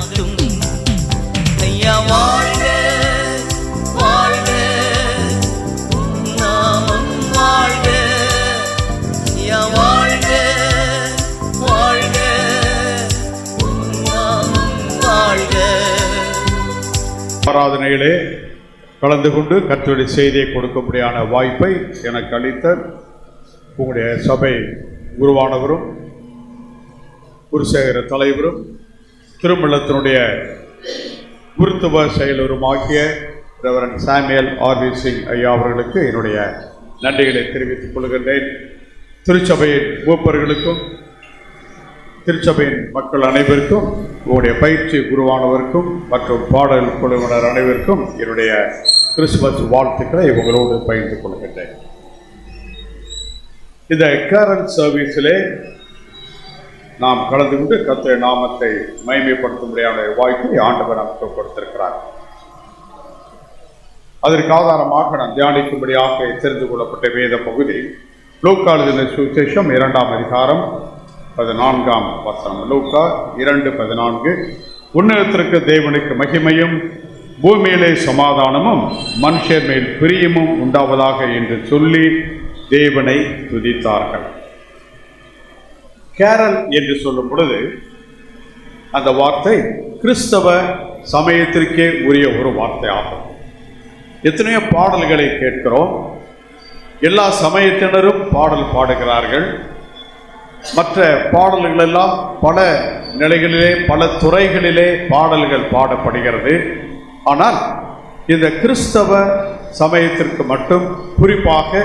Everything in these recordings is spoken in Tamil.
ஆகட்டும். ஐயா வாழ்க வாழ்க, நாமம் வாழ்க. ஐயா வாழ்க வாழ்க, நாமம் வாழ்க. ஆராதனையிலே கலந்து கொண்டு கர்த்தருடைய செய்தியை கொடுக்கும்படியான வாய்ப்பை எனக்கு அளித்த உங்களுடைய சபை குருவானவரும் குருசேகர தலைவரும் திருமணத்தினுடைய குருத்துவ செயலருமாகிய ரெவரண்ட் சாமுவேல் ஆர்.வி. சிங் ஐயா அவர்களுக்கு என்னுடைய நன்றிகளை தெரிவித்துக் கொள்கின்றேன். திருச்சபையின் மூப்பர்களுக்கும் திருச்சபையின் மக்கள் அனைவருக்கும், உங்களுடைய பயிற்சி குருவானவருக்கும் மற்றும் பாடல் குழுவினர் அனைவருக்கும் என்னுடைய கிறிஸ்துமஸ் வாழ்த்துக்களை உங்களோடு பகிர்ந்து கொள்கின்றேன். இந்த கேரல் சர்வீஸிலே நாம் கலந்து கொண்டு கர்த்தருடைய நாமத்தை மகிமைப்படுத்தும்படியான வாய்ப்பை ஆண்டவர் நமக்கு கொடுத்திருக்கிறார். அதற்கு ஆதாரமாக நாம் தியானிக்கும்படியாக தெரிந்து கொள்ளப்பட்ட வேத பகுதி லூக்கா எழுதின சுவிசேஷம் 2ஆம் அதிகாரம் 14ஆம் வசனம். லூக்கா 2:14. உன்னதத்திற்கு தேவனுக்கு மகிமையும் பூமியிலே சமாதானமும் மனுஷர் மேல் பிரியமும் உண்டாவதாக என்று சொல்லி தேவனை துதித்தார்கள். கேரல் என்று சொல்லும் பொழுது அந்த வார்த்தை கிறிஸ்தவ சமயத்திற்கே உரிய ஒரு வார்த்தை ஆகும். எத்தனையோ பாடல்களை கேட்கிறோம். எல்லா சமயத்தினரும் பாடல் பாடுகிறார்கள். மற்ற பாடல்கள் எல்லாம் பல நிலைகளிலே பல துறைகளிலே பாடல்கள் பாடப்படுகிறது. ஆனால் இந்த கிறிஸ்தவ சமயத்திற்கு மட்டும் குறிப்பாக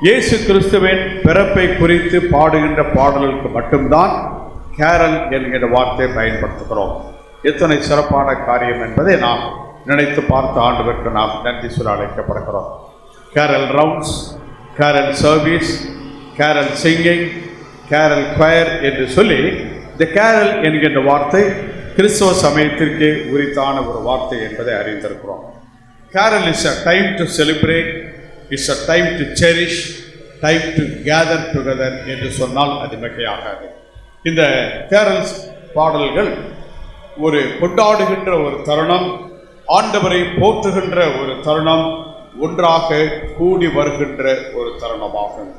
இயேசு கிறிஸ்துவின் பிறப்பை குறித்து பாடுகின்ற பாடல்களுக்கு மட்டும்தான் கேரல் என்கிற வார்த்தையை பயன்படுத்துகிறோம். எத்தனை சிறப்பான காரியம் என்பதை நாம் நினைத்து பார்த்த ஆண்டவருக்கு நாம் நன்றி சொல்ல அழைக்கப்படுகிறோம். Carol rounds, carol service, carol singing, carol choir என்று சொல்லி இந்த கேரல் என்கின்ற வார்த்தை கிறிஸ்தவ சமயத்திற்கு உரித்தான ஒரு வார்த்தை என்பதை அறிந்திருக்கிறோம். Carol is a time to celebrate, it's a time to cherish, time to gather together என்று சொன்னால் அது மிகையாகாது. இந்த கேரல்ஸ் பாடல்கள் ஒரு கொண்டாடுகின்ற ஒரு தருணம், ஆண்டவரை போற்றுகின்ற ஒரு தருணம், ஒன்றாக கூடி வருகின்ற ஒரு தருணமாகும்.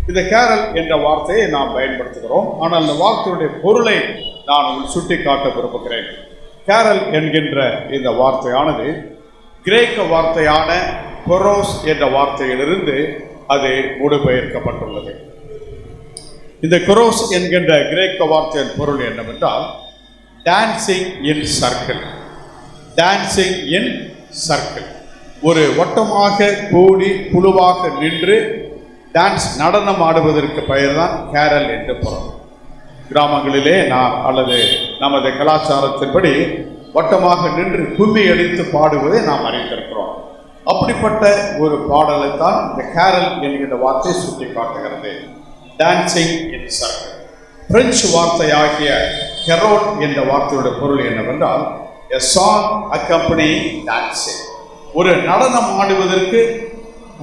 இந்த கேரல் என்ற வார்த்தையை நாம் பயன்படுத்துகிறோம். ஆனால் அந்த வார்த்தையுடைய பொருளை நான் சுட்டி காட்ட விரும்புகிறேன். கேரல் என்கின்ற இந்த வார்த்தையானது கிரேக்க வார்த்தையான கொரோஸ் என்ற வார்த்தையிலிருந்து அது மொழிபெயர்க்கப்பட்டுள்ளது. இந்த கொரோஸ் என்கின்ற கிரேக்க வார்த்தையின் பொருள் என்னவென்றால் dancing in circle. Dancing in circle, ஒரு வட்டமாக கூடி குழுவாக நின்று டான்ஸ் நடனம் ஆடுவதற்கு பெயர் தான் கேரல் என்று பொருள். கிராமங்களிலே நாம் அல்லது நமது கலாச்சாரத்தின்படி வட்டமாக நின்று கும்மி அடித்து பாடுவதை நாம் அறிந்திருக்கிறோம். அப்படிப்பட்ட ஒரு பாடலை தான் இந்த கேரல் என்கிற வார்த்தை சுட்டி காட்டுகிறது. Dancing in circle. பிரெஞ்சு வார்த்தையாகிய கெரோல் என்ற வார்த்தையோட பொருள் என்னவென்றால் எ சாங் அக்கம்பனியிங் டான்சிங், ஒரு நடனம் ஆடுவதற்கு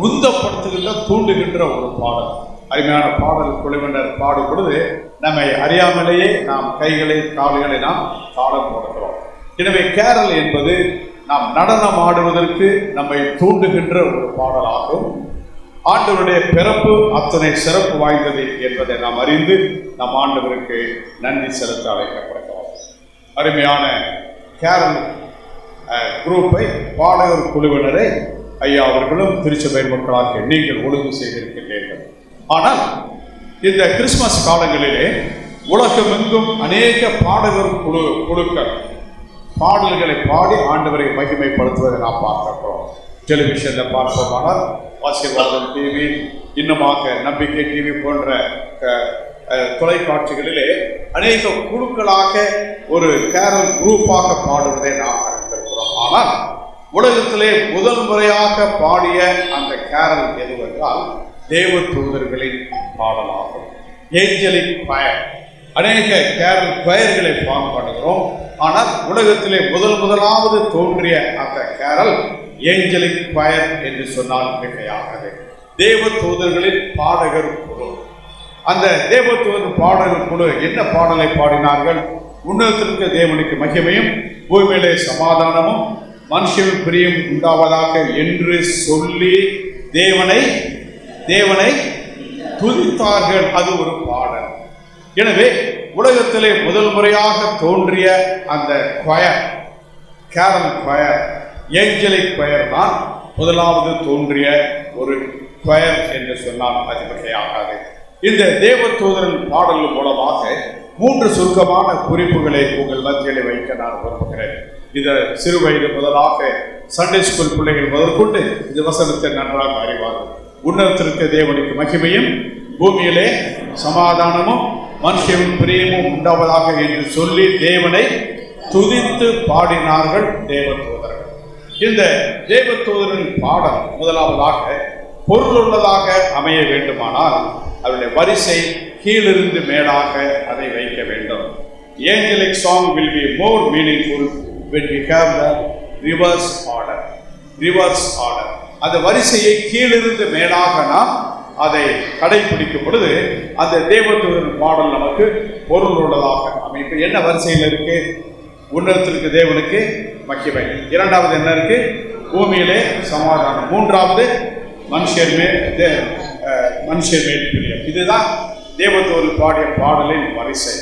உந்தப்படுத்துகின்ற தூண்டுகின்ற ஒரு பாடல். அருமையான பாடல் குழுவினர் பாடும் பொழுது நம்மை அறியாமலேயே நாம் கைகளை கால்களை நாம் தாளம் போடுகிறோம். எனவே கேரல் என்பது நாம் நடனம் ஆடுவதற்கு நம்மை தூண்டுகின்ற ஒரு பாடலாகும். ஆண்டவருடைய பிறப்பு அத்தனை சிறப்பு வாய்ந்தது என்பதை நாம் அறிந்து நம் ஆண்டவருக்கு நன்றி செலுத்த அழைக்கப்படுகிறோம். அருமையான கேரல் குரூப்பை, பாடகர் குழுவினரை ஐயா அவர்களும் திருச்சபை மக்களாக நீங்கள் ஒழுங்கு செய்திருக்கின்றீர்கள். ஆனால் இந்த கிறிஸ்துமஸ் காலங்களிலே உலகமெங்கும் அநேக பாடகர் குழுக்கள் பாடல்களை பாடி ஆண்டவரை மகிமைப்படுத்துவதை நாம் பார்க்கிறோம். டெலிவிஷனில் பார்ப்போமானால் ஆசீர்வாதம் டிவி, இன்னுமாக நம்பிக்கை டிவி போன்ற தொலைக்காட்சிகளிலே அநேக குழுக்களாக ஒரு கேரல் குரூப்பாக பாடுவதை நாம் அறிந்திருக்கிறோம். ஆனால் உலகத்திலே முதல் முறையாக பாடிய அந்த கேரல் எதுவென்றால் தேவ தூதர்களின் பாடலாகும். Angelic choir. அநேக கேரல் கொயர்களை பாடுகிறோம். ஆனால் உலகத்திலே முதலாவது தோன்றிய அந்த கேரல் ஏஞ்சலிக் கொயர் என்று சொன்னால் மிகையாகாது. தேவ தூதர்களின் பாடகர் குழு. அந்த தேவ தூதர் பாடகர் குழு என்ன பாடலை பாடினார்கள்? உன்னதத்திற்கு தேவனுக்கு மகிமையும் பூமியிலே சமாதானமும் மனுஷன் பிரியம் உண்டாவதாக என்று சொல்லி தேவனை துதித்தார்கள். அது ஒரு பாடல். எனவே உலகத்திலே முதல் முறையாக தோன்றிய அந்த choir, carol choir, angelic choir தான் முதலாவது தோன்றிய ஒரு கொயர் என்று சொன்னால் அது மிகையாகாது. இந்த தேவதூதரின் பாடல் மூலமாக 3 சுருக்கமான குறிப்புகளை உங்கள் மத்தியிலே வைக்க நான் விரும்புகிறேன். இந்த சிறு வயது முதலாக சண்டே ஸ்கூல் பிள்ளைகள் முதற்கொண்டு இந்த வசனத்தை நன்றாக அறிவார்கள். உன்னதத்திற்கு தேவனுக்கு மகிமையும் பூமியிலே சமாதானமும் மனுஷன் பிரியமும் உண்டாவதாக என்று சொல்லி தேவனை துதித்து பாடினார்கள் தேவதூதர்கள். இந்த தேவதூதரின் பாடல் முதலாவதாக பொருளுள்ளதாக அமைய வேண்டுமானால் அவருடைய வரிசை கீழிருந்து மேலாக அதை வைக்க வேண்டும். Angelic song will be more meaningful when we have the reverse order. அந்த வரிசையை கீழிருந்து மேலாக நாம் அதை கடைபிடிக்கும் பொழுது அந்த தேவதூதரின் பாடல் நமக்கு பொருள் உள்ளதாக அமைப்பு. என்ன வரிசையில் இருக்கு? உன்னதத்திற்கு தேவனுக்கு மகிமை. இரண்டாவது என்ன இருக்கு? பூமியிலே சமாதானம். மூன்றாவது மனுஷர் மேல் பிரியம். இதுதான் தேவதூதர் பாடிய பாடலின் வரிசை.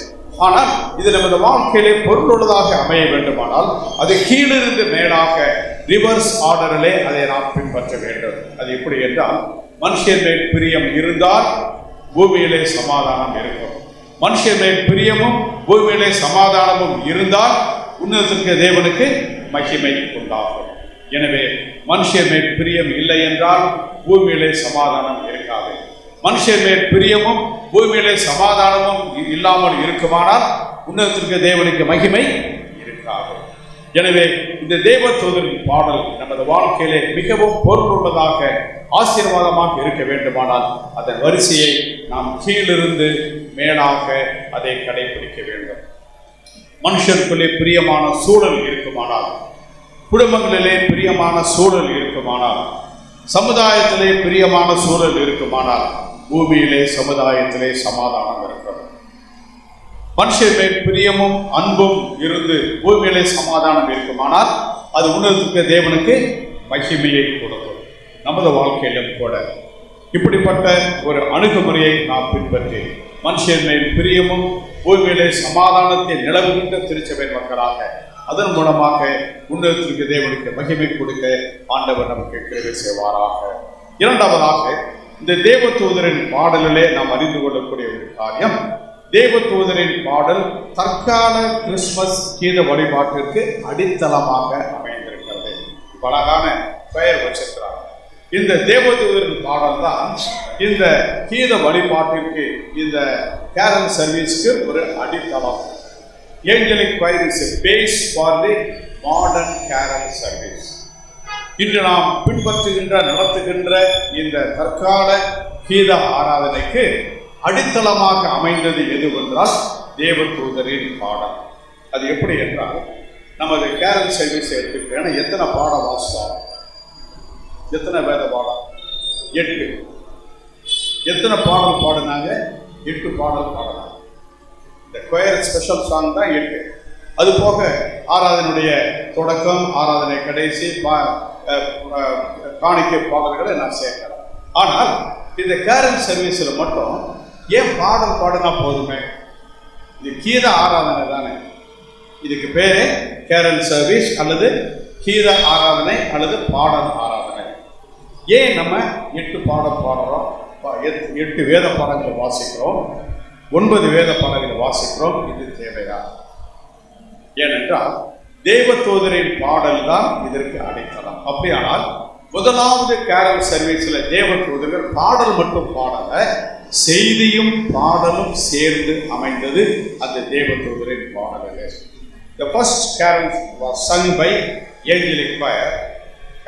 ஆனால் இது நமது வாழ்க்கையிலே பொருளுள்ளதாக அமைய வேண்டுமானால் அது கீழிருந்து மேலாக ரிவர்ஸ் ஆர்டரிலே அதை நாம் பின்பற்ற வேண்டும். அது எப்படி என்றால், மனுஷர் மேல் பிரியம் இருந்தால் பூமியிலே சமாதானம் இருக்கும். மனுஷர் மேல் பிரியமும் பூமியிலே சமாதானமும் இருந்தால் உன்னதத்திற்கு தேவனுக்கு மகிமை உண்டாகும். எனவே மனுஷர் மேல் பிரியம் இல்லை என்றால் பூமியிலே சமாதானம் இருக்காது. மனுஷர் மேல் பிரியமும் பூமியிலே சமாதானமும் இல்லாமல் இருக்குமானால் உன்னதத்திற்கு தேவனுக்கு மகிமை இருக்காது. எனவே இந்த தேவதூதரின் பாடல் நமது வாழ்க்கையிலே மிகவும் பொருளுள்ளதாக ஆசீர்வாதமாக இருக்க வேண்டுமானால் அதன் வரிசையை நாம் கீழிருந்து மேலாக அதை கடைபிடிக்க வேண்டும். மனுஷனுக்குள்ளே பிரியமான சூழல் இருக்குமானால், குடும்பங்களிலே பிரியமான சூழல் இருக்குமானால், சமுதாயத்திலே பிரியமான சூழல் இருக்குமானால் பூமியிலே சமுதாயத்திலே சமாதானம் இருக்கிறது. மனுஷர் மேல் பிரியமும் அன்பும் இருந்து பூமியிலே சமாதானம் இருக்குமானால் அது உன்னதத்திற்கு தேவனுக்கு மகிமையை கொடுக்கும். நமது வாழ்க்கையிலும் கூட இப்படிப்பட்ட ஒரு அணுகுமுறையை நாம் பின்பற்றி மனுஷர் மேல் பிரியமும் பூமியிலே சமாதானத்தை நிலவுகின்ற திருச்சபை மக்களாக அதன் மூலமாக உன்னதத்திற்கு தேவனுக்கு மகிமை கொடுக்க ஆண்டவர் நமக்கு கிருபை செய்வாராக. இரண்டாவதாக, இந்த தேவதூதரின் பாடலிலே நாம் அறிந்து கொள்ளக்கூடிய ஒரு காரியம், தேவதூதரின் பாடல் தற்கால கிறிஸ்துமஸ் கீத வழிபாட்டிற்கு அடித்தளமாக அமைந்திருக்கிறது. அழகான பெயர் வச்சிருக்கிறார். இந்த தேவதூதரின் பாடல் தான் இந்த கீத வழிபாட்டிற்கு, இந்த கேரல் சர்வீஸ்க்கு ஒரு அடித்தளம். Angelic choir is a base for the modern carol service. இன்று நாம் பின்பற்றுகின்ற நடத்துகின்ற இந்த தற்கால கீத ஆராதனைக்கு அடித்தளமாக அமைந்தது எதுவென்றால் தேவதூதரின் பாடல். அது எப்படி என்றால், நமது கேரல் சர்வீஸ் எடுத்துக்கிட்டேன்னா எத்தனை பாட வாசம், எத்தனை வேத பாடம்? 8. எத்தனை பாடல் பாடினாங்க? 8 பாடல் பாடினாங்க. இந்த கொயர் ஸ்பெஷல் சாங் தான் 8. அது போக ஆராதனுடைய தொடக்கம், ஆராதனை கடைசி, காணிக்கை பாடல்களை நான் சேர்க்கிறேன். ஆனால் இந்த கேரல் சர்வீஸில் மட்டும் ஏன் பாடல் பாடினா போதுமே? இது கீத ஆராதனை தானே. இதுக்கு பேரு கேரல் சர்வீஸ் அல்லது கீத ஆராதனை அல்லது பாடல் ஆராதனை. ஏன் நம்ம 8 பாடல் பாடுறோம்? 8 வேத பாடங்களை வாசிக்கிறோம், 9 வேத பாடல்களை வாசிக்கிறோம். இது தேவையா? ஏனென்றால் தேவதூதரின் பாடல் தான் இதற்கு அடைத்தளம். அப்படியானால் முதலாவது கேரல் சர்வீஸில் தேவதூதர்கள் பாடல் மட்டும் பாடல, செய்தியும் பாடலும் சேர்ந்து அமைந்தது அந்த தேவதூதரின் பாடல்கள். The first carol was sung by Angelic choir,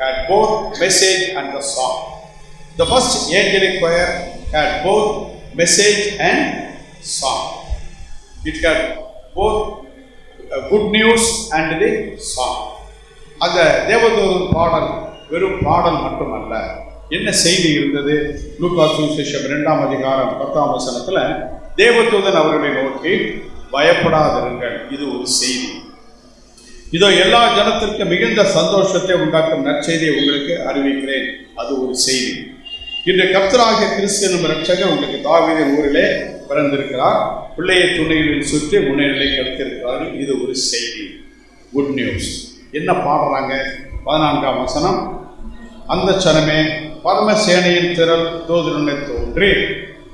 had both message and the song. The first Angelic choir had both message and song. It had both good news and the song. அந்த தேவதூதரின் பாடல் வெறும் பாடல் மட்டுமல்ல, என்ன செய்தி இருந்தது? லூக்கா சுவிசேஷம் 2ஆம் அதிகாரம் 10ஆம் வசனத்துல தேவதூதன் அவர்களை நோக்கி, பயப்படாதிருங்கள். இது ஒரு செய்தி. இதோ எல்லா ஜனத்திற்கு மிகுந்த சந்தோஷத்தை உண்டாக்கும் நற்செய்தியை உங்களுக்கு அறிவிக்கிறேன். அது ஒரு செய்தி. இன்று கர்த்தராகிய கிறிஸ்து எனும் இரட்சகர் உங்களுக்கு தாவீதின் ஊரிலே பிறந்திருக்கிறார். பிள்ளையை துணைகளில் சுற்றி முன்னிலை கெடுத்திருக்கிறார்கள். இது ஒரு செய்தி, குட் நியூஸ். என்ன பாடுறாங்க? 14ஆம் வசனம், அந்த சனமே பரமசேனையின் திரள் தூதருடனே தோன்றி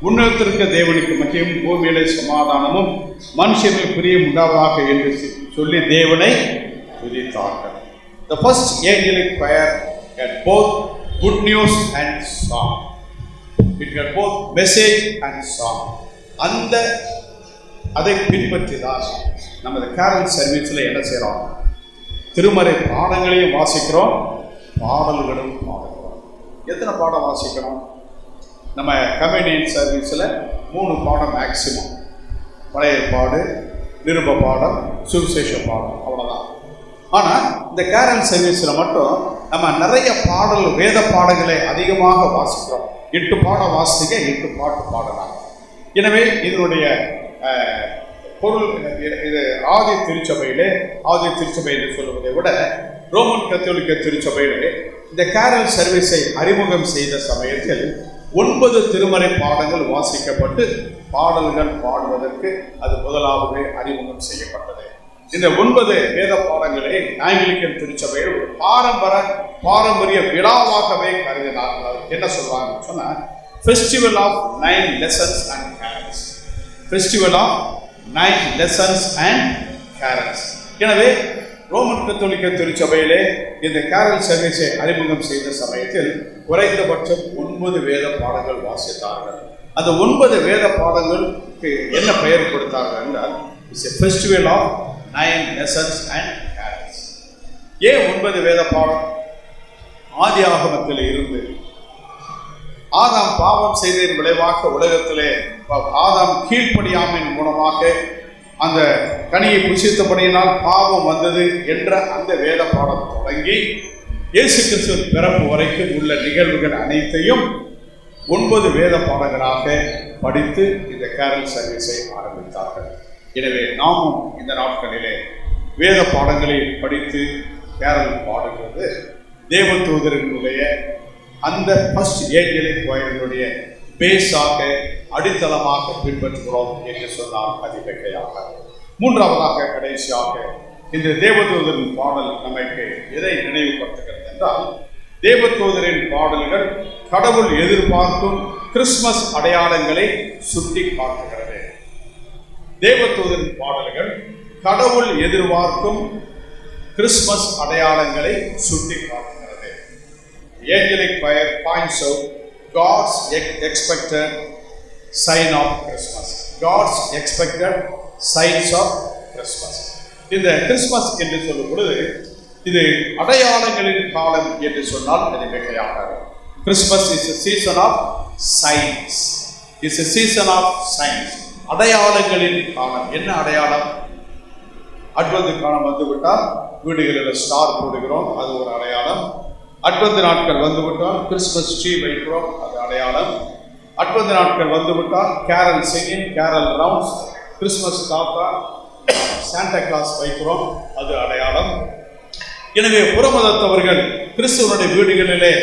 உன்னதத்திற்கு தேவனுக்கு மகிமையும் பூமியிலே சமாதானமும் மனுஷர்கள் பிரியம் உண்டாவதாக என்று சொல்லி தேவனை துதித்தார்கள். The first angelic choir had both good news and song. It had both message and song. அதை பின்பற்றி தான் நமது கேரல் சர்வீஸில் என்ன செய்கிறோம்? திருமறை பாடங்களையும் வாசிக்கிறோம், பாடல்களும் பாடுகிறோம். எத்தனை பாடம் வாசிக்கணும்? நம்ம கம்யூனியன் சர்வீஸில் 3 பாடம் மேக்சிமம். பழைய பாடு, நிருப பாடம், சுவிசேஷ பாடம், அவ்வளோதான். ஆனால் இந்த கேரல் சர்வீஸில் மட்டும் நம்ம நிறைய பாடல், வேத பாடங்களை அதிகமாக வாசிக்கிறோம். 8 பாடம் வாசிக்க 8 பாட்டு பாடலாம். எனவே இதனுடைய பொருள் இது ஆதி திருச்சபையிலே, ஆதி திருச்சபை என்று சொல்வதை விட ரோமன் கத்தோலிக்க திருச்சபையிலே இந்த கேரல் சர்வீஸை அறிமுகம் செய்த சமயத்தில் 9 திருமறை பாடங்கள் வாசிக்கப்பட்டு பாடல்கள் பாடுவதற்கு அது முதலாவது அறிமுகம் செய்யப்பட்டது. இந்த 9 வேத பாடங்களை ஆங்கிலிக்கன் திருச்சபையில் ஒரு பாரம்பரிய விழாவாகவே கருதினார்கள். என்ன சொல்றாங்கன்னு சொன்னா, festival of 9 lessons and carols. Festival of 9 lessons and carols. எனவே ரோமன் கத்தோலிக்க திருச்சபையிலே இந்த கேரல் சர்வீஸை அறிமுகம் செய்த சமயத்தில் குறைந்தபட்சம் 9 வேத பாடங்கள் வாசித்தார்கள். அந்த 9 வேத பாடங்களுக்கு என்ன பெயர் கொடுத்தார்கள் என்றால், it's a festival of 9 lessons and carols. ஏன் 9 வேத பாடம்? ஆதி ஆகமத்தில் இருந்து ஆதாம் பாவம் செய்ததின் விளைவாக உலகத்திலே ஆதாம் கீழ்ப்படியாமையின் மூலமாக அந்த கனியை புசித்தபடியினால் பாவம் வந்தது என்ற அந்த வேத பாடம் தொடங்கி இயேசு கிறிஸ்துவின் பிறப்பு வரைக்கும் உள்ள நிகழ்வுகள் அனைத்தையும் 9 வேத பாடங்களாக படித்து இந்த கேரல் சர்வீஸை ஆரம்பித்தார்கள். எனவே நாமும் இந்த நாட்களிலே வேத பாடங்களை படித்து கேரல் பாடுகிறது தேவதூதரினுடைய அந்த ஃபர்ஸ்ட் ஏஞ்சலிக் கோயிலுடைய பேஸாக, அடித்தளமாக பின்பற்றுகிறோம் என்று சொன்னால் அது மிகையாக. 3வதாக கடைசியாக இந்த தேவதூதரின் பாடல் நமக்கு எதை நினைவுபடுத்துகிறது என்றால், தேவதூதரின் பாடல்கள் கடவுள் எதிர்பார்க்கும் கிறிஸ்துமஸ் அடையாளங்களை சுட்டி காட்டுகிறது. தேவதூதரின் பாடல்கள் கடவுள் எதிர்பார்க்கும் கிறிஸ்துமஸ் அடையாளங்களை சுட்டி காட்டுகிறது. Angelic choir points out God's expected sign of Christmas. God's expected signs of Christmas. இந்த கிறிஸ்துமஸ் என்று சொல்லும் பொழுது இது அடையாளங்களின் காலம் என்று சொன்னால் அது மிகையாக. Christmas is a season of signs. It's a season of signs. அடையாளங்களின் காலம். என்ன அடையாளம்? அட்வென்ட் காலம் வந்துவிட்டால் வீடுகளில் ஸ்டார் போடுகிறோம், அது ஒரு அடையாளம். அட்வென்ட் நாட்கள் வந்துவிட்டால் கிறிஸ்துமஸ் ட்ரீ வைக்கிறோம், அது அடையாளம். அட்வென்ட் நாட்கள் வந்துவிட்டால் carol singing, carol rounds, Christmas தாத்தா, சாண்டா கிளாஸ் வைக்கிறோம், அது அடையாளம். எனவே புறமதத்தவர்கள் கிறிஸ்துவனுடைய வீடுகளிலே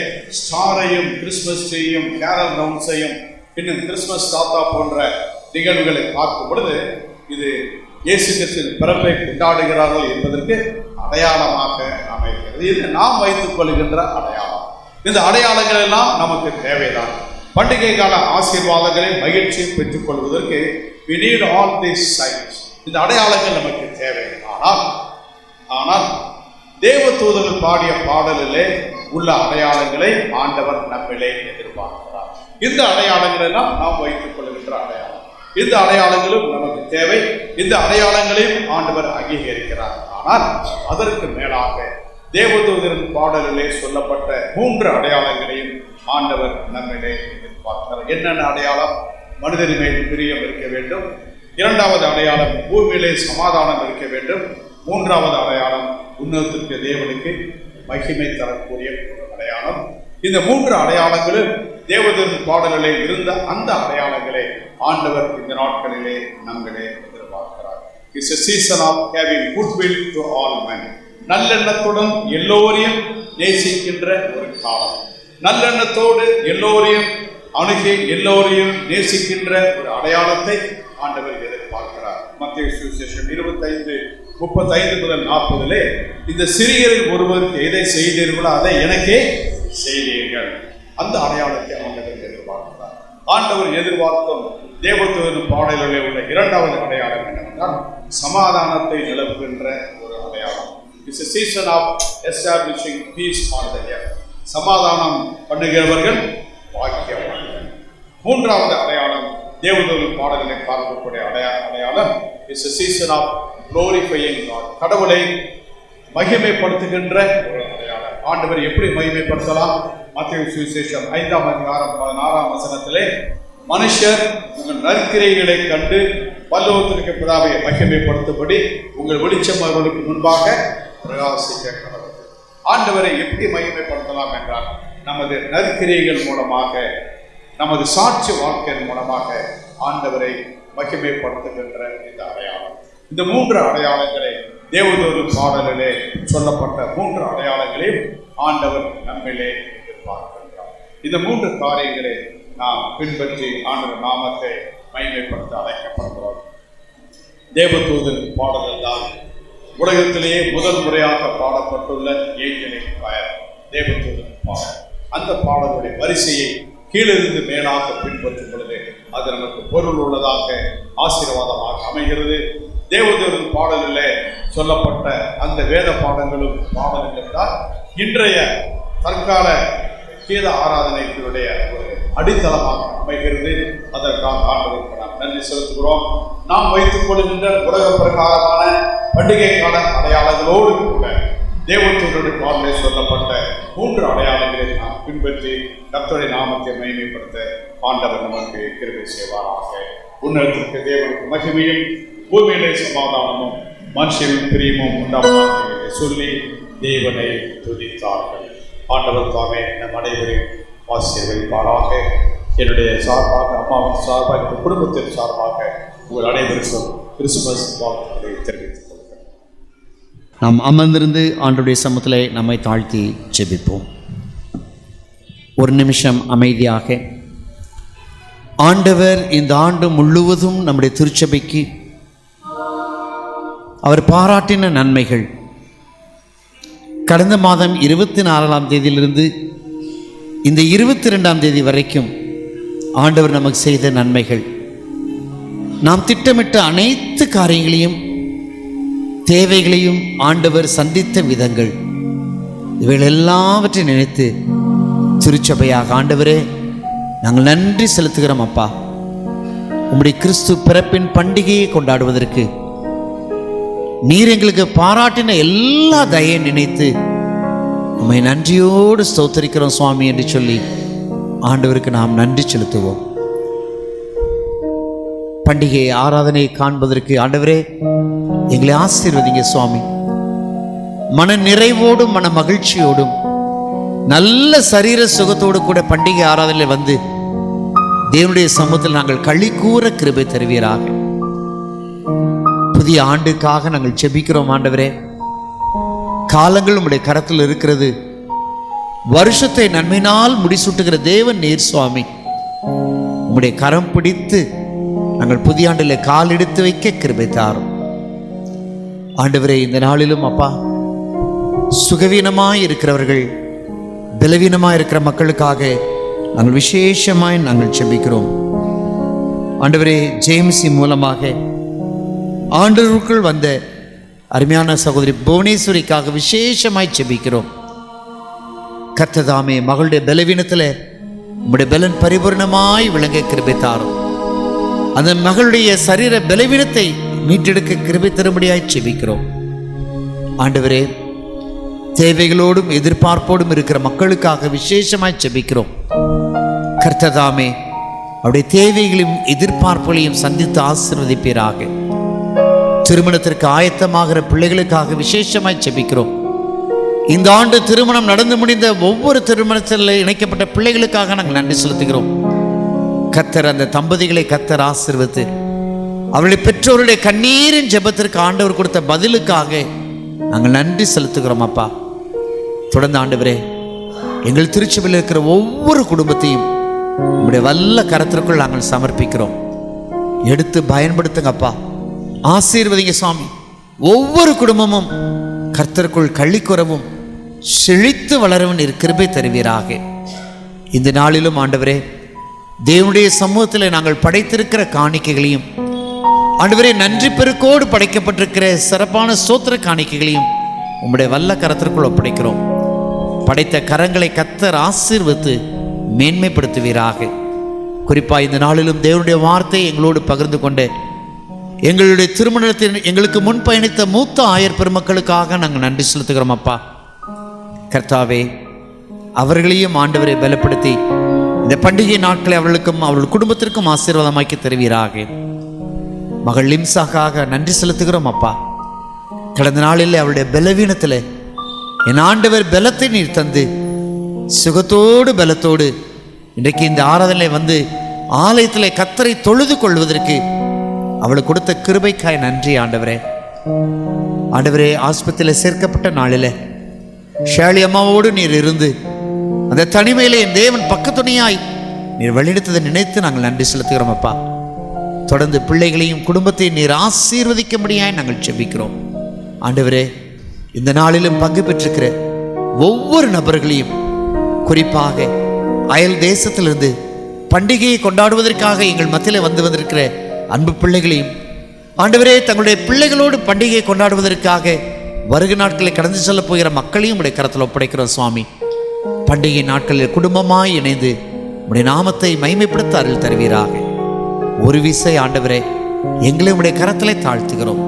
ஸ்டாரையும் கிறிஸ்துமஸ் ட்ரீயும் கேரல் ரவுண்ட்ஸையும் இன்னும் கிறிஸ்துமஸ் தாத்தா போன்ற நிகழ்வுகளை பார்க்கும் பொழுது இது இயேசு கிறிஸ்துவின் பிறப்பை கொண்டாடுகிறார்கள் என்பதற்கு அடையாளமாக அமைகிறது. இது நாம் வைத்துக் கொள்கின்ற அடையாளம். இந்த அடையாளங்கள் எல்லாம் நமக்கு தேவைதான். பண்டிகை கால ஆசீர்வாதங்களை மகிழ்ச்சியை பெற்றுக் கொள்வதற்கு we need all these signs. இந்த அடையாளங்கள் நமக்கு தேவை. ஆனால் தேவதூதர்கள் பாடிய பாடலிலே உள்ள அடையாளங்களை ஆண்டவர் நம்மிலே எதிர்பார்க்கிறார். இந்த அடையாளங்கள் எல்லாம் நாம் வைத்துக் கொள்கின்ற அடையாளம். இந்த அடையாளங்களும் நமக்கு தேவை. இந்த அடையாளங்களையும் ஆண்டவர் அங்கீகரிக்கிறார். ஆனால் அதற்கு மேலாக தேவதூதரின் பாடலிலே சொல்லப்பட்ட 3 அடையாளங்களையும் ஆண்டவர் நம்மிலே எதிர்பார்க்கிறார். என்னென்ன அடையாளம்? மனிதரின் மேல் பிரியம் இருக்க வேண்டும். 2வது அடையாளம் பூமியிலே சமாதானம் இருக்க வேண்டும். 3வது அடையாளம் உன்னதத்திற்கு தேவனுக்கு மகிமை தரக்கூடிய அடையாளம். இந்த 3 அடையாளங்களும் தேவதூதரின் பாடலிலே இருந்த அந்த அடையாளங்களை ஆண்டவர் இந்த நாட்களிலே நம்மிலே எதிர்பார்க்கிறார். is a season of having goodwill to all men. நல்லெண்ணத்துடன் எல்லோரையும் நேசிக்கின்ற ஒரு காலம். நல்லெண்ணத்தோடு எல்லோரையும் அணுகி எல்லோரையும் நேசிக்கின்ற ஒரு அடையாளத்தை ஆண்டவர் எதிர்பார்க்கிறார். மத்தேயு சுவிசேஷம் 25:35 முதல் 40 இந்த சிறியரில் ஒருவருக்கு எதை செய்தீர்களோ அதை எனக்கே செய்தீர்கள். அந்த அடையாளத்தை ஆண்டவர் எதிர்பார்க்கிறார். ஆண்டவர் எதிர்பார்க்கும் தேவதூதன் பாடலில் உள்ள இரண்டாவது அடையாளம் என்னவென்றால் சமாதானத்தை நிலவுகின்ற ஒரு அடையாளம். It's a season of establishing peace on the earth. சமாதானம் பண்ணுகிறவர்கள் பாக்கியவான்கள். மூன்றாவது அடையாளம் தேவதூதன் பாடலில் பார்க்கக்கூடிய அடையாளம் It's a season of glorifying God. கடவுளை மகிமைப்படுத்துகின்ற ஒரு அடையாளம். ஆண்டவர் எப்படி மகிமைப்படுத்தலாம்? மத்தேயு சுவிசேஷம் 5:16 மனுஷர் உங்கள் நற்கிரைகளை கண்டு பரலோகத்திற்கு பிதாவை மகிமைப்படுத்தும்படி உங்கள் வெளிச்சம் அவர்களுக்கு முன்பாக பிரகாசிக்க கடவுள். ஆண்டவரை எப்படி மகிமைப்படுத்தலாம் என்றால் நமது நற்கிரைகள் மூலமாக, நமது சாட்சி வாழ்க்கையின் மூலமாக ஆண்டவரை மகிமைப்படுத்துகின்ற இந்த அடையாளம். இந்த 3 அடையாளங்களை தேவதூதன் பாடலிலே சொல்லப்பட்ட 3 அடையாளங்களையும் ஆண்டவர் நம்மிலே எதிர்பார்க்கின்றார். இந்த 3 காரியங்களை நாம் பின்பற்றி ஆண்டவர் நாமத்தை மகிமைப்படுத்த அழைக்கப்படுகிறோம். தேவதூதன் பாடல்கள் தான் உலகத்திலேயே முதல் முறையாக பாடப்பட்டுள்ள ஏஞ்சலிக் ப்ரேயர், தேவதூதன் பாடல். அந்த பாடலுடைய வரிசையை கீழிருந்து மேலாக பின்பற்றும் பொழுது அது நமக்கு பொருள் உள்ளதாக ஆசீர்வாதமாக அமைகிறது. தேவதூதன் பாடலில் சொல்லப்பட்ட அந்த வேத பாடங்களும் பாடல்கள் தான் இன்றைய தற்கால கீத ஆராதனைகளுடைய ஒரு அடித்தளமாக அமைகிறது. அதற்காக ஆண்டவருக்கு நாம் நன்றி செலுத்துகிறோம். நாம் வைத்துக் கொள்கின்ற உலக பிரகாரமான பண்டிகை கால அடையாளங்களோடு கூட தேவதூதனுடைய பாடலில் சொல்லப்பட்ட 3 அடையாளங்களை நாம் பின்பற்றி கர்த்தருடைய நாமத்தை மகிமைப்படுத்த ஆண்டவர் நமக்கு கிருபை செய்வாராக. உன்னதத்திற்கு தேவனுக்கு மகிமையும் பூமியிலே சமாதானமும் மனுஷனின் பிரியமும் உண்டாவதாக சொல்லி தேவனை துதித்தார்கள். ஆண்டவர் தாமே நம் அனைவரையும் ஆசீர்வதிப்பாராக. என்னுடைய சார்பாக, அம்மாவின் சார்பாக, இந்த குடும்பத்தின் சார்பாக உங்கள் அனைவருக்கும் கிறிஸ்துமஸ் வாழ்த்துக்களை தெரிவித்துக் கொள்கிறேன். நாம் அமர்ந்திருந்து ஆண்டவருடைய சமூகத்திலே நம்மை தாழ்த்தி ஜெபிப்போம். ஒரு நிமிஷம் அமைதியாக. ஆண்டவர் இந்த ஆண்டு முழுவதும் நம்முடைய திருச்சபைக்கு அவர் பாராட்டின நன்மைகள், கடந்த மாதம் 24ஆம் தேதியிலிருந்து இந்த 22ஆம் தேதி வரைக்கும் ஆண்டவர் நமக்கு செய்த நன்மைகள், நாம் திட்டமிட்ட அனைத்து காரியங்களையும் தேவைகளையும் ஆண்டவர் சந்தித்த விதங்கள், இவைகள் எல்லாவற்றையும் நினைத்து திருச்சபையாக ஆண்டவரே நாங்கள் நன்றி செலுத்துகிறோம். அப்பா, உம்முடைய கிறிஸ்து பிறப்பின் பண்டிகையை கொண்டாடுவதற்கு நீர் எங்களுக்கு பாராட்டின எல்லா தயையை நினைத்து உம்மை நன்றியோடு ஸ்தோத்திரிக்கிறோம் சுவாமி என்று சொல்லி ஆண்டவருக்கு நாம் நன்றி செலுத்துவோம். பண்டிகை ஆராதனை காண்பதற்கு ஆண்டவரே எங்களை ஆசீர்வதிங்க சுவாமி. மன நிறைவோடும் மன மகிழ்ச்சியோடும் நல்ல சரீர சுகத்தோடு கூட பண்டிகை ஆராதனையில் வந்து தேவனுடைய சமூகத்தில் நாங்கள் களி கூற கிருபை தருவீராக. புதிய ஆண்டுக்காக நாங்கள் ஜெபிக்கிறோம் ஆண்டவரே. காலங்கள் உம்முடைய கரத்தில் இருக்கிறது. வருஷத்தை நன்மையினால் முடிசூட்டுகிற தேவன் நீர் சுவாமி. உம்முடைய கரம் பிடித்து நாங்கள் புதிய ஆண்டில் கால் எடுத்து வைக்க கிருபை தாரும் ஆண்டவரே. இந்த நாளிலும் அப்பா, சுகவீனமாய் இருக்கிறவர்கள், பலவீனமாய் இருக்கிற மக்களுக்காக நாங்கள் விசேஷமாய் நாங்கள் ஜெபிக்கிறோம் ஆண்டவரே. ஜேம்சி மூலமாக ஆண்டவருக்குள் வந்த அருமையான சகோதரி புவனேஸ்வரிக்காக விசேஷமாய் ஜெபிக்கிறோம். கர்த்ததாமே மகளுடைய பலவீனத்தில் உம்முடைய பலன் பரிபூர்ணமாய் விளங்க கிருபை தாரும். அந்த மகளுடைய சரீர பலவீனத்தை மீட்டெடுக்க கிருபை தரும்படியாய் ஜெபிக்கிறோம் ஆண்டவரே. தேவைகளோடும் எதிர்பார்ப்போடும் இருக்கிற மக்களுக்காக விசேஷமாய் ஜெபிக்கிறோம். கர்த்ததாமே அவருடைய தேவைகளையும் எதிர்பார்ப்புகளையும் சந்தித்து ஆசீர்வதிப்பீராக. திருமணத்திற்கு ஆயத்தமாகிற பிள்ளைகளுக்காக விசேஷமாய் ஜெபிக்கிறோம். இந்த ஆண்டு திருமணம் நடந்து முடிந்த ஒவ்வொரு திருமணத்தில் இணைக்கப்பட்ட பிள்ளைகளுக்காக நாங்கள் நன்றி செலுத்துகிறோம். கர்த்தர் அந்த தம்பதிகளை கர்த்தர் ஆசீர்வதித்து அவருடைய பெற்றோருடைய கண்ணீரின் ஜெபத்திற்கு ஆண்டவர் கொடுத்த பதிலுக்காக நாங்கள் நன்றி செலுத்துகிறோம் அப்பா. தொடர்ந்து ஆண்டவரே, எங்கள் திருச்சபையில் இருக்கிற ஒவ்வொரு குடும்பத்தையும் உங்களுடைய வல்ல கரத்திற்குள் நாங்கள் சமர்ப்பிக்கிறோம். எடுத்து பயன்படுத்துங்கப்பா, ஆசீர்வதிங்க சுவாமி. ஒவ்வொரு குடும்பமும் கர்த்தருக்குள் கள்ளிக்குறவும் செழித்து வளரவும் கிருபை தருவீராக. இந்த நாளிலும் ஆண்டவரே, தேவனுடைய சமூகத்தில் நாங்கள் படைத்திருக்கிற காணிக்கைகளையும் ஆண்டவரே, நன்றி பெருக்கோடு படைக்கப்பட்டிருக்கிற சிறப்பான ஸ்தோத்திர காணிக்கைகளையும் உம்முடைய வல்ல கரத்திற்குள் ஒப்படைக்கிறோம். படைத்த கரங்களை கர்த்தர் ஆசீர்வதித்து மேன்மைப்படுத்துவீராக. குறிப்பாக இந்த நாளிலும் தேவனுடைய வார்த்தை எங்களோடு பகிர்ந்து கொண்டு எங்களுடைய திருமணத்தில் எங்களுக்கு முன் பயணித்த மூத்த ஆயர் பெருமக்களுக்காக நாங்கள் நன்றி செலுத்துகிறோம் அப்பா. கர்த்தாவே, அவர்களையும் ஆண்டவரை பலப்படுத்தி இந்த பண்டிகை நாட்களை அவர்களுக்கும் அவர்கள் குடும்பத்திற்கும் ஆசீர்வாதமாக்கி தருவீராக. மகள் லிம்சாக்காக நன்றி செலுத்துகிறோம் அப்பா. கடந்த நாளில் அவருடைய பலவீனத்தில் என் ஆண்டவர் பலத்தை நீர் தந்து சுகத்தோடு பலத்தோடு இன்றைக்கு இந்த ஆராதனை வந்து ஆலயத்தில் கர்த்தரை தொழுது கொள்வதற்கு அவளுக்கு கொடுத்த கிருபைக்காய் நன்றி ஆண்டவரே. ஆண்டவரே, ஆஸ்பத்திரியில் சேர்க்கப்பட்ட நாளில் ஷேலி அம்மாவோடு நீர் இருந்து அந்த தனிமையிலே என் தேவன் பக்கத்துணையாய் நீர் வழிநடத்ததை நினைத்து நாங்கள் நன்றி செலுத்துகிறோம் அப்பா. தொடர்ந்து பிள்ளைகளையும் குடும்பத்தையும் நீர் ஆசீர்வதிக்க முடியாய் நாங்கள் ஜெபிக்கிறோம். ஆண்டவரே, இந்த நாளிலும் பங்கு பெற்றிருக்கிற ஒவ்வொரு நபர்களையும், குறிப்பாக அயல் தேசத்திலிருந்து பண்டிகையை கொண்டாடுவதற்காக எங்கள் மத்தியில் வந்திருக்கிற அன்பு பிள்ளைகளையும் ஆண்டவரே, தங்களுடைய பிள்ளைகளோடு பண்டிகையை கொண்டாடுவதற்காக வருகை நாட்களை கடந்து செல்ல போகிற மக்களையும் உடைய கரத்தில் ஒப்படைக்கிறோம் சுவாமி. பண்டிகை நாட்களில் குடும்பமாய் இணைந்து உடைய நாமத்தை மைமைப்படுத்த அருள் தருவீராக. ஒரு விசை ஆண்டவரே, எங்களை உடைய கரத்திலே தாழ்த்துகிறோம்.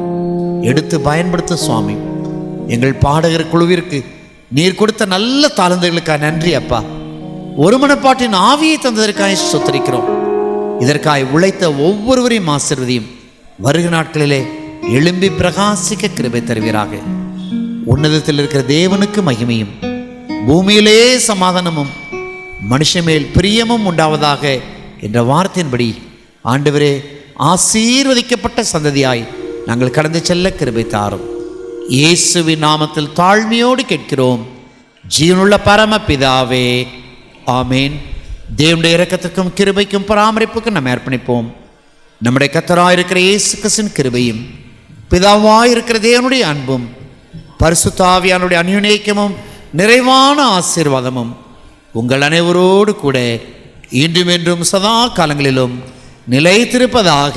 எடுத்து பயன்படுத்த சுவாமி. எங்கள் பாடகர் குழுவிற்கு நீர் கொடுத்த நல்ல தாளந்துகளுக்காக நன்றி அப்பா. ஒரு மனப்பாட்டின் ஆவியை தந்ததற்காக சொத்தரிக்கிறோம். இதற்காக உழைத்த ஒவ்வொருவரையும் ஆசீர்வதியும். வருகிற நாட்களிலே எழும்பி பிரகாசிக்க கிருபை தருவீராக. உன்னதத்தில் இருக்கிற தேவனுக்கு மகிமையும் பூமியிலே சமாதானமும் மனுஷன் மேல் பிரியமும் உண்டாவதாக என்ற வார்த்தையின்படி ஆண்டவரே, ஆசீர்வதிக்கப்பட்ட சந்ததியாய் நாங்கள் கடந்து செல்ல கிருபை தாரும். இயேசுவின் நாமத்தில் தாழ்மையோடு கேட்கிறோம் ஜீவனுள்ள பரமபிதாவே, ஆமேன். தேவனுடைய இரக்கத்துக்கும் கிருபைக்கும் பராமரிப்புக்கும் நம்ம அர்ப்பணிப்போம். நம்முடைய கர்த்தராயிருக்கிற இயேசு கிறிஸ்துவின் கிருபையும் பிதாவாயிருக்கிற தேவனுடைய அன்பும் பரிசுத்த ஆவியானுடைய அந்யோன்யமும் நிறைவான ஆசீர்வாதமும் உங்கள் அனைவரோடு கூட இன்றும் என்றும் சதா காலங்களிலும் நிலைத்திருப்பதாக.